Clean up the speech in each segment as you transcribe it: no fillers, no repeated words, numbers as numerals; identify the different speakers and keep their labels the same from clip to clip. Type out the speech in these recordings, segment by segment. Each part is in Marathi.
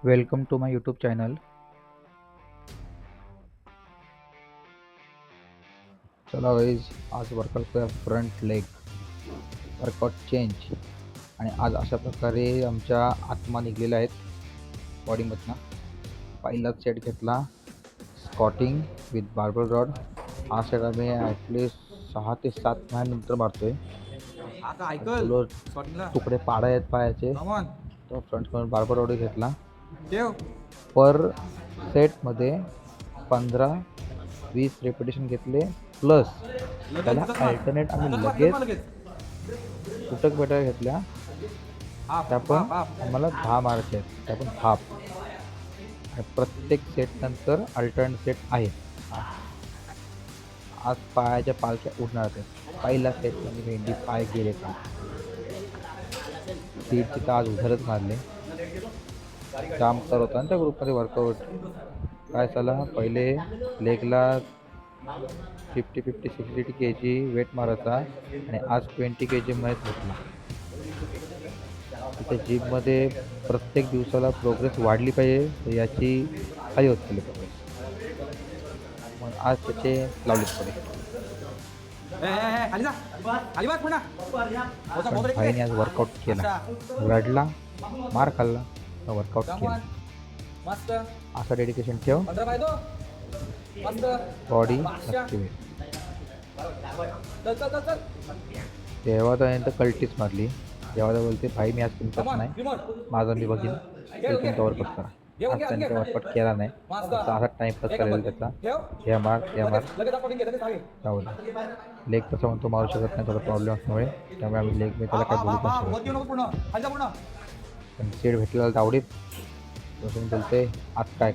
Speaker 1: Welcome to my YouTube channel. चला गाईज, आज वर्कआउट करूया फ्रंट लेग वर्कआउट चेंज. आणि आज अशा प्रकारे आमच्या आत्मा निघलेल्या आहेत बॉडीमधनं. पहिलाच सेट घेतला स्कॉटिंग विथ बार्बल रॉड. हा सेट आम्ही ॲटलिस्ट 6 ते 7 महिन्यानंतर मारतोय. तुकडे पाडा आहेत पायाचे, तो फ्रंट करून बार्बल रॉड घेतला. पर सेटमध्ये 15-20 रेपिटेशन घेतले, प्लस त्याला अल्टरनेट आम्ही लगेच तुटक बैठक घेतल्या. त्या पण आम्हाला 10 मारायचे आहेत, त्या पण हाफ. आणि प्रत्येक सेट नंतर अल्टरनेट सेट आहे. आज पायाच्या पालख्या उडणार आहेत. पहिला सेटमध्ये मेंढी पाय गेले का सीटची तर आज उधारच मारले. काम करत होता आणि त्या ग्रुपमध्ये वर्कआउट काय झाला, पहिले लेगला 50-60 kg वेट मारायचा आणि आज 20 kg मध्ये घेतला. तिथे जिममध्ये प्रत्येक दिवसाला प्रोग्रेस वाढली पाहिजे, तर याची खाली होत गेली प्रोग्रेस. मग आज त्याचे लावलेत पडे. पण भाईने आज वर्कआउट केला, रडला, मार खाल्ला, वर्कआउट केला. असं डेडिकेशन ठेव, बॉडी नक्की होईल. तेव्हा तर कल्टीच मारली. तेव्हा तर बोलते भाई मी आज तुमचाच नाही, माझा मी बघीन, तुमचा वर्कआउट करा. आज त्यांचा वर्कआउट केला नाही, असा टाइमपास करेल त्याचा. हे मार जाऊ दे. लेग तसं म्हणतो मारू शकत नाही, थोडा प्रॉब्लेम असल्यामुळे. त्यामुळे आम्ही लेग मी त्याला काय बोलू पण शकत. पण सीट भेटलेला तावडीत रोशन बोलते आज काय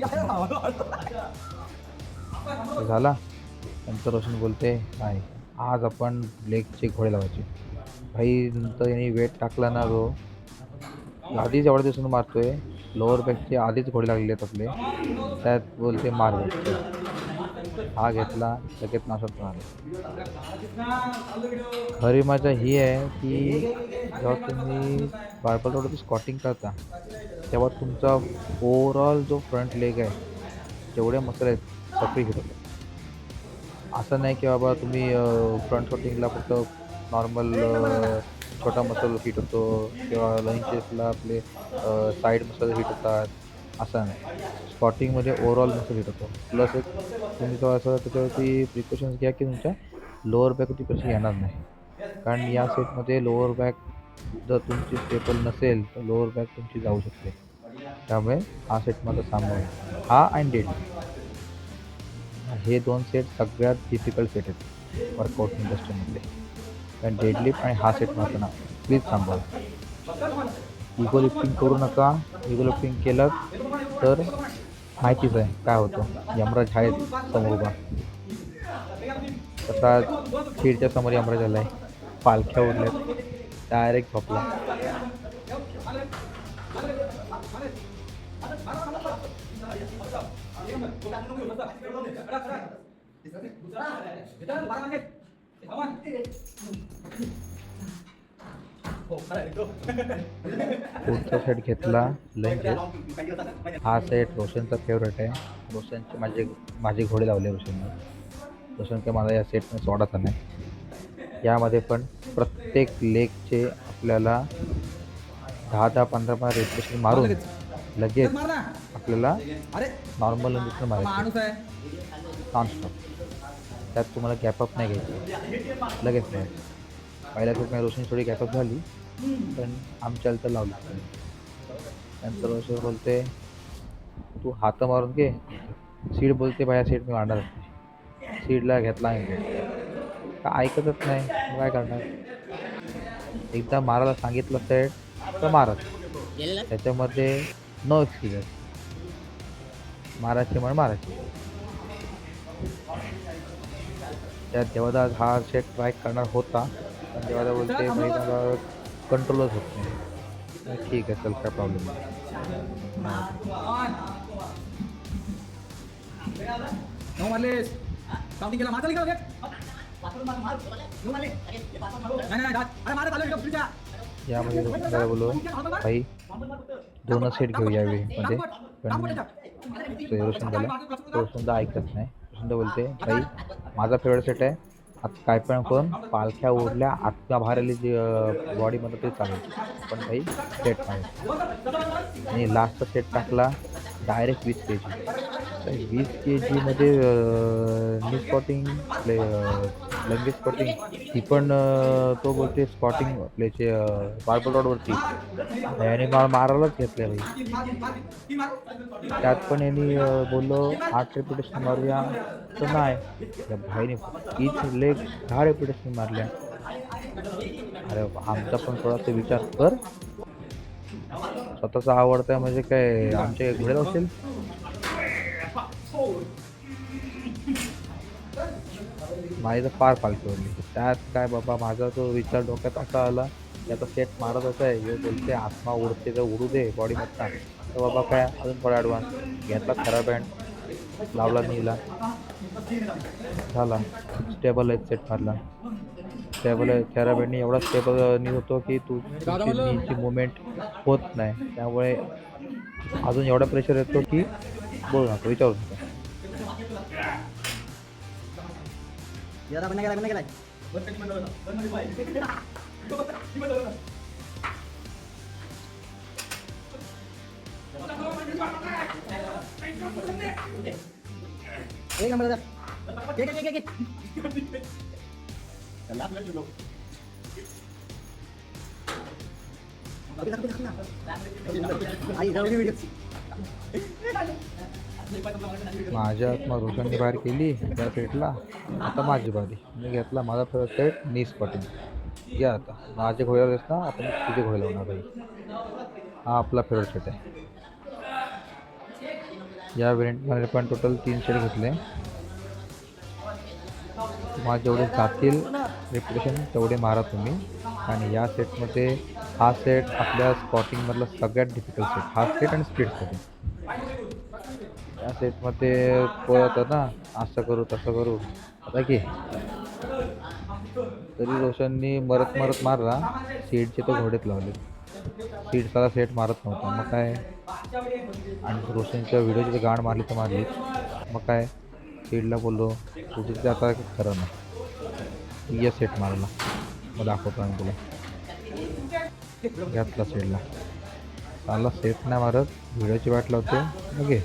Speaker 1: झाला. नंतर रोशन बोलते नाही, आज आपण लेगचे घोडे लावायचे. भाई नंतर यांनी वेट टाकला ना, जो आधीच एवढ्या दिवसानं मारतोय, लोअर बॅकचे आधीच घोडे लागलेले आहेत आपले. त्यात बोलते मार भेटतो. हा घेतला, लगेच नाशत मारला. खरी मजा ही आहे की जेव्हा तुम्ही बार्बल रॉडवरती स्कॉटिंग करता, तेव्हा तुमचा ओव्हरऑल जो फ्रंट लेग आहे, जेवढे मसल आहेत सगळे हिट होतात. असं नाही की बाबा तुम्ही फ्रंट स्कॉटिंगला फक्त नॉर्मल छोटा मसल हिट होतो किंवा लंचेसला आपले साईड मसल हिट होतात, असं नाही. स्कॉटिंगमध्ये ओव्हरऑल मसल हिट होतो. प्लस एक तुम्ही थोडंसं त्याच्यावरती प्रिकॉशन्स घ्या की तुमच्या लोअर बॅकवरती प्रेशर येणार नाही. कारण या सेटमध्ये लोअर बॅक जर तुमची स्टेबल नसेल तर लोअर बॅक तुमची जाऊ शकते. त्यामुळे हा सेट माझा सांभाळ, हा आणि डेडलिफ्ट, हे 2 सेट सगळ्यात डिफिकल्ट सेट आहेत वर्कआउट इंडस्ट्रीमधले. कारण डेडलिफ्ट आणि हा सेट मारताना प्लीज सांभाळा. इगो लिफ्टिंग करू नका. इगो लिफ्टिंग केलं तर माहितीच आहे काय होतं. यमराज आहेत समोर उभा. तसा सीटच्या समोर यमराज आला आहे, पालख्या उडल्यात, डायरेक्ट झोपला. पुढचा सेट घेतला लंचेस. हा सेट रोशनचा फेवरेट आहे. रोशनचे माझे घोडे लावले रोशनने. रोशन काय मला या सेटने सोडायचा नाही. यामध्ये पण प्रत्येक लेगचे आपल्याला 10-15 रेपिटेशन मारून लगेच आपल्याला नॉर्मल लंचेस मारायचे नॉनस्टॉप. त्यात तुम्हाला गॅपअप नाही घ्यायची, लगेच नाही. पहिल्या सेट मी रोशन थोडी गॅपअप झाली, पण आमच्या तर लावली. नंतर रोशन बोलते तू हात मारून घे. सीड बोलते बाया सीट मी मारणार नाही. सीडला घेतला आहे का ऐकतच नाही, मग काय करणार. एकदा मारायला सांगितलं सेट तर मारत, त्याच्यामध्ये नो एक्सपिरियन्स. मारायचे म्हणून मारायचे. त्यात देवदास हा सेट ट्राय करणार होता, पण देवदास बोलते भाई मला कंट्रोलच होत नाही. ठीक आहे चल, काय प्रॉब्लेम नाही. यामध्ये रोशनला बोललो भाई 2च सेट घेऊ यावेळीमध्ये. पण रोशनदा ऐकत नाही. रोशनदा बोलते भाई माझा फेवरेट सेट आहे. आता काय पण करून पालख्या ओढल्या आत्मा बाहेर आली जी बॉडीमध्ये ते चालेल, पण भाई सेट पाहिजे. आणि लास्टचा सेट टाकला डायरेक्ट 20 kg. तर 20 kg मध्ये नी स्पॉटिंग आपले लंगे स्पॉटिंग ती पण तो बोलते स्पॉटिंग आपल्याचे बार्बल रॉडवरती याने मारायलाच घेतले भाई. त्यात पण यांनी बोललो 8 रेप्युटेशन मारूया, तर नाही त्या भाईने तीच लेग 10 रेप्युटेशन मारल्या. अरे आमचा पण थोडासा विचार कर. स्वतःचा आवडता म्हणजे काय आमच्या घोडे असेल. माझी तर फार फालतू होती. त्यात काय बाबा माझा तो विचार डोक्यात असा आला की आता सेट मारत असं आहे हे बोलते आत्मा उडते तर उडू दे बॉडीमधला. तर बाबा काय अजून थोडा ॲडव्हान्स घेतला खरा बँड लावला नीला झाला स्टेबल एक सेट मारला. स्टेबल खरा बँडनी एवढा स्टेबल नी होतो की तुझी नीची मुवमेंट होत नाही. त्यामुळे अजून एवढा प्रेशर येतो की बोलू नका विचारू नका.
Speaker 2: एक नंबर
Speaker 1: माझ्या आत्मा रोशनने बाहेर केली त्या सेटला. आता माझी बारी. मी घेतला माझा फेवरेट सेट नी स्पॉटिंग. घ्या आता माझे घोड्यावर आहेस ना आपण तुझे घोडे लावणार भाई. हा आपला फेवरेट सेट आहे. या व्हेरियंटमध्ये पण टोटल 3 सेट घेतले. तुम्हाला जेवढे जातील रेप्युटेशन तेवढे मारा तुम्ही. आणि या सेटमध्ये हा सेट आपल्या स्पॉटिंगमधला सगळ्यात डिफिकल्ट सेट हा सेट आणि स्पीडसाठी. या सेटमध्ये होतं ना असं करू तसं करू आता की तरी रोशननी मरत मरत मारला. सीडचे तो घोडेत लावले. सीडचा सेट मारत नव्हता मग काय. आणि रोशनच्या व्हिडिओची गाण मारली तर मारली. मग काय सीडला बोललो तुझी ते आता खरं नाही ये सेट मारला मग दाखवतो आम्ही तुला. घेतला सीडला चालला सेट नाही मारत व्हिडिओची वाट लावते मग घे.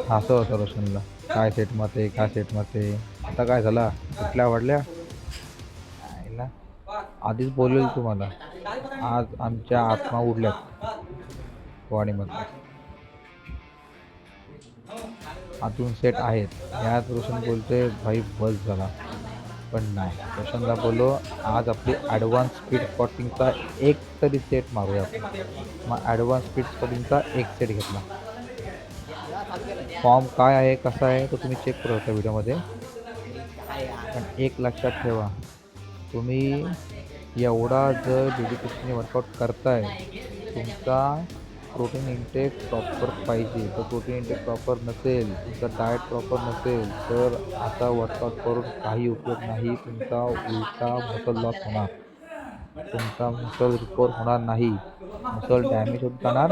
Speaker 1: असं होतं रोशनला काय सेट मारते काय सेट मारते. आता काय झाला कुठल्या वाढल्या आधीच बोलेल तुम्हाला. आज आमच्या आत्मा उडल्यात बॉडीमध्ये. अजून सेट आहेत. यात रोशन बोलते भाई बस झाला. पण नाही रोशनला बोललो आज आपली ॲडव्हान्स स्पीड स्पॉटिंगचा एक तरी सेट मारूया आपण. मग ॲडव्हान्स स्पीड स्पॉटिंगचा एक सेट घेतला. फॉर्म काय आहे कसा आहे तो तुम्ही चेक करू शकता व्हिडिओमध्ये. पण एक लक्षात ठेवा तुम्ही एवढा जर डेडिकेशनने वर्कआउट करताय तुमचा प्रोटीन इंटेक प्रॉपर पाहिजे. तर प्रोटीन इंटेक प्रॉपर नसेल तुमचा डाएट प्रॉपर नसेल तर आता वर्कआउट करून काही उपयोग नाही. तुमचा उलटा मसल लॉस होणार. तुमचा मसल रिकवर होणार नाही. मसल डॅमेज होत जाणार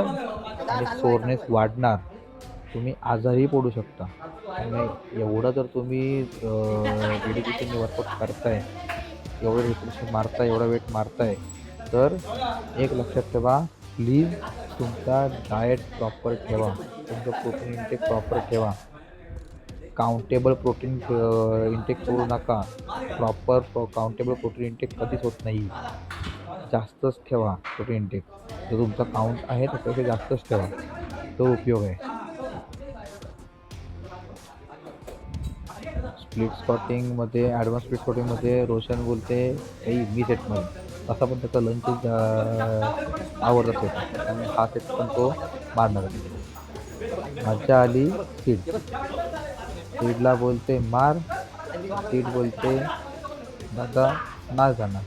Speaker 1: आणि सोरनेस वाढणार. तुम्ही आजारी पडू शकता. त्यामुळे एवढं जर तुम्ही डेडिकेशनने वर्कआउट करताय एवढं रिप्रेशन मारताय एवढा वेट मारताय तर एक लक्षात ठेवा प्लीज तुमचा डाएट प्रॉपर ठेवा. तुमचं प्रोटीन इंटेक प्रॉपर ठेवा. काउंटेबल प्रोटीन इंटेक करू नका. प्रॉपर काउंटेबल प्रोटीन इंटेक कधीच होत नाही. जास्तच ठेवा प्रोटीन इंटेक. जो तुमचा काउंट आहे त्यापेक्षा जास्तच ठेवा तो उपयोग आहे. स्प्लिट स्पॉटिंगमध्ये ॲडव्हान्स स्प्लिट स्पॉटिंगमध्ये रोशन बोलते काही मी सेटमध्ये तसा पण त्याचा लंच आवडता सेट आणि हा सेट पण तो मारणार आहे. मजा आली सीडला बोलते मार. सीड बोलते दादा नाही जाणार.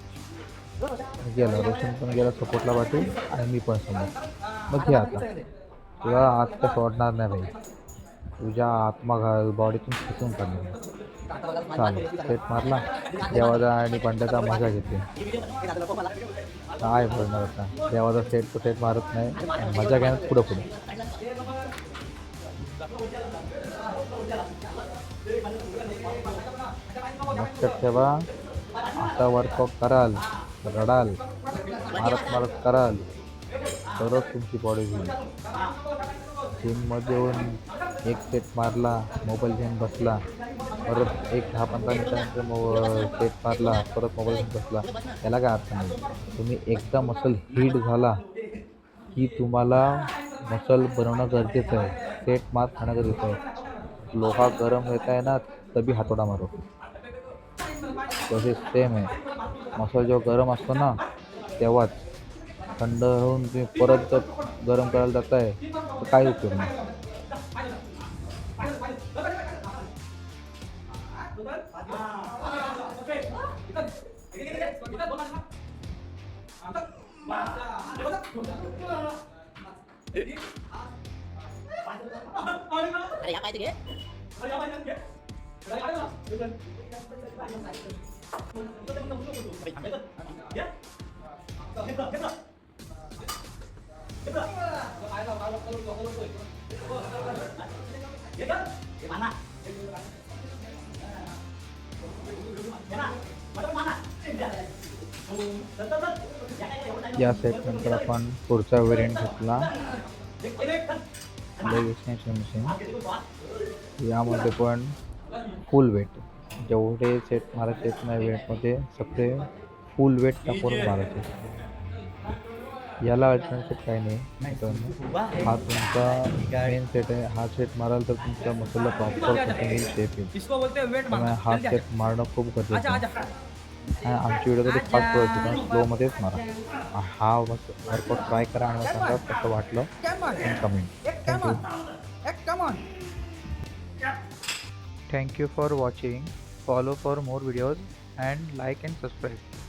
Speaker 1: गेला रोशन पण गेला सपोर्टला पाठवून आणि मी पण समोर. मग घे आता तुला आज तर सोडणार नाही भाई. तुझ्या आत्मा बॉडीतून खिचून काढणार. चालेल सेट मारला देवाचा आणि पंड्याचा मजा घेते. काय बोलणार आता देवाचा सेट तो सेट मारत नाही आणि मजा घेण्यात पुढं पुढे. लक्षात ठेवा आता वर्कआउट कराल रडाल मारत मारत कराल तरच तुमची बॉडी होईल. जिममध्ये येऊन एक सेट मारला मोबाईल घेऊन बसला परत एक 10-15 मिनिटानंतर सेट मारला परत मोबाईल घेऊन बसला त्याला काय अर्थ नाही. तुम्ही एकदा मसल हीट झाला की तुम्हाला मसल बनवणं गरजेचं आहे. सेट मार खाणं गरजेचं आहे. लोहा गरम रहता है ना तभी हातोडा मारो. तसे सेम आहे मसल जेव्हा गरम असतो ना तेव्हाच. थंड होऊन तुम्ही परत जर गरम करायला जाताय तर काय उपयोग नाही.
Speaker 2: अरे या काय ते घे.
Speaker 1: या सेट नंतर आपण पुढचा व्हेरियंट घेतला लेग एक्सटेन्शन मशीन. यामध्ये पण फुल वेट जेवढे सेट मारायचे आहेत ना वेटमध्ये सगळे फुल वेट टाकून मारायचे. याला अल्टरनेटिव्ह काही नाही मित्रांनो. हा तुमचा मेन सेट आहे. हा सेट माराल तर तुमच्या मसलला प्रॉपर कटिंग शेप येईल. त्यामुळे हा सेट मारणं खूप गरजेचं आहे. आणि आमची व्हिडिओ कधी फास्ट पडत पण स्लोमध्येच मारा. हा वर्कआउट ट्राय करा आणि सांगा कसं वाटलं in comment. Thank you. Thank you for watching. Follow for more videos and like and subscribe.